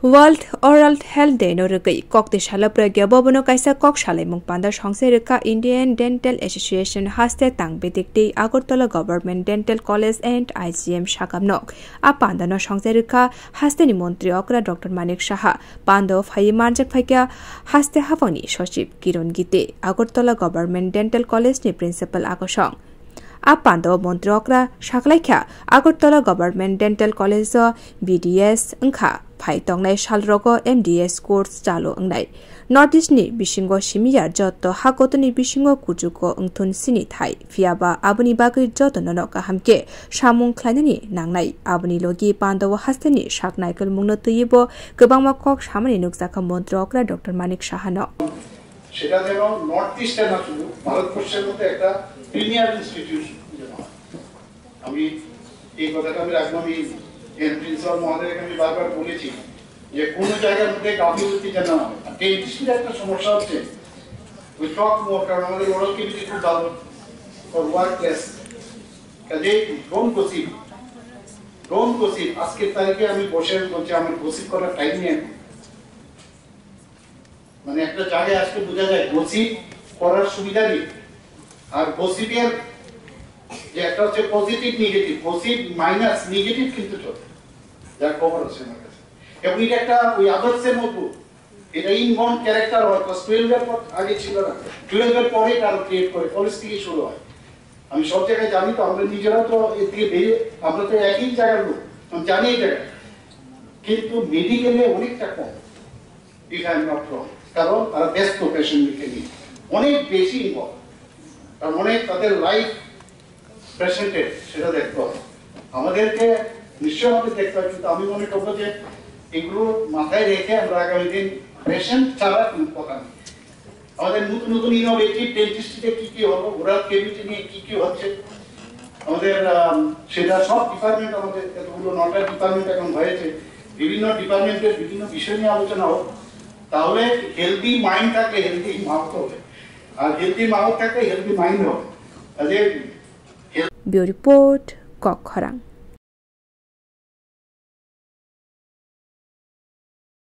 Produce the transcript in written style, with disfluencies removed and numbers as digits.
World Oral Health Day no rukai kok te shala pragya bobono kaisa kok shalai mung panda songse ruka Indian Dental Association haste tang bedik day Agartala Government Dental College and IGM shakamnok a panda no songse ruka haste ni montri okra Dr. Manik Shaha panda of hayi marjak phakya haste havani Shoship Kiron Gite Agartala Government Dental College ni principal akosong Apando Montrokra Shaklaikha Agartala Government Dental College BDS Nkha Phaitong nai Shalrogo MDS course chalo angnai Northeast ni bisingo simiyar joto hakotoni bisingo kujuko ngthun sini thai fiaba abuni bagui joto nonoka hamke samung khlainani nangnai abuni logi pandawa hasteni shaknaikal mungno tuyibo gobangma kok samani nukjaka Montrokra Dr. Manik Shahano সেটা যেন north ইস্টে না শুধু ভারতবর্ষের মধ্যে একটা premier institution আমি এই কথাটা আমি রাখবো আমি এর প্রিন্সিপাল মহোদয়কে আমি বারবার বলেছি যে কোনো জায়গার মধ্যে গাফিলতি যেন না হয় আর ডেন্টিস্টের একটা সমস্যা হচ্ছে ওই টক মোর কারণ আমাদের ওরাল কেমিস্ট্রি খুব ভালো ফর ওয়ার্ক প্লেস কাজে ডোন্ট গসিপ আজকের তারিখে আমি বসে বলছি আমার গসিপ করার টাইম নেই মানে একটা জায়গায় আজকে বোঝা যায় গসিপ করার সুবিধা নেই আর গসিপের যে একটা হচ্ছে positive negative gossip minus negative কিন্তু চলে যার খবর আছে আমার কাছে এবং এটা একটা ওই আদর্শের মতো এটা ইনবর্ন ক্যারেক্টার হয় ক্লাস 12 এর পর আগে ছিল না 12 এর পরে তার ক্রিয়েট করে কলেজ থেকে শুরু হয় আমি সব জায়গায় জানি তো আমরা নিজেরাও তো এর থেকে বেরিয়ে আমরা তো একই জায়গার লোক আমি জানি এই জায়গা কিন্তু মেডিকেলে অনেকটা কম if I am not wrong কারণ তারা ব্যস্ত পেশেন্টকে নিয়ে অনেক বেশি ইনভলভ আর অনেক তাদের লাইফ পেশেন্টের সেটা দেখতে হবে আমাদেরকে নিশ্চয়ই আমাদের দেখতে হবে কিন্তু আমি মনে করবো যে এগুলো মাথায় রেখে আমরা আগামী দিন পেশেন্ট ছাড়া কোনো কথা নেই আমাদের নতুন নতুন ইনোভেটিভ ডেন্টিস্ট্রিতে কি কি হলো ওরাল কেমিস্ট্রি নিয়ে কি কি হচ্ছে আমাদের সেটা সব ডিপার্টমেন্ট আমাদের এতগুলো 9টা ডিপার্টমেন্ট এখন হয়েছে বিভিন্ন ডিপার্টমেন্টের বিভিন্ন বিষয় নিয়ে আলোচনা হোক তাহলে হেলদি মাইন্ড থাকলে হেলদি মাউথ হবে আর হেলদি মাউথ থাকলে হেলদি মাইন্ড হবে Bio report Kok Kharang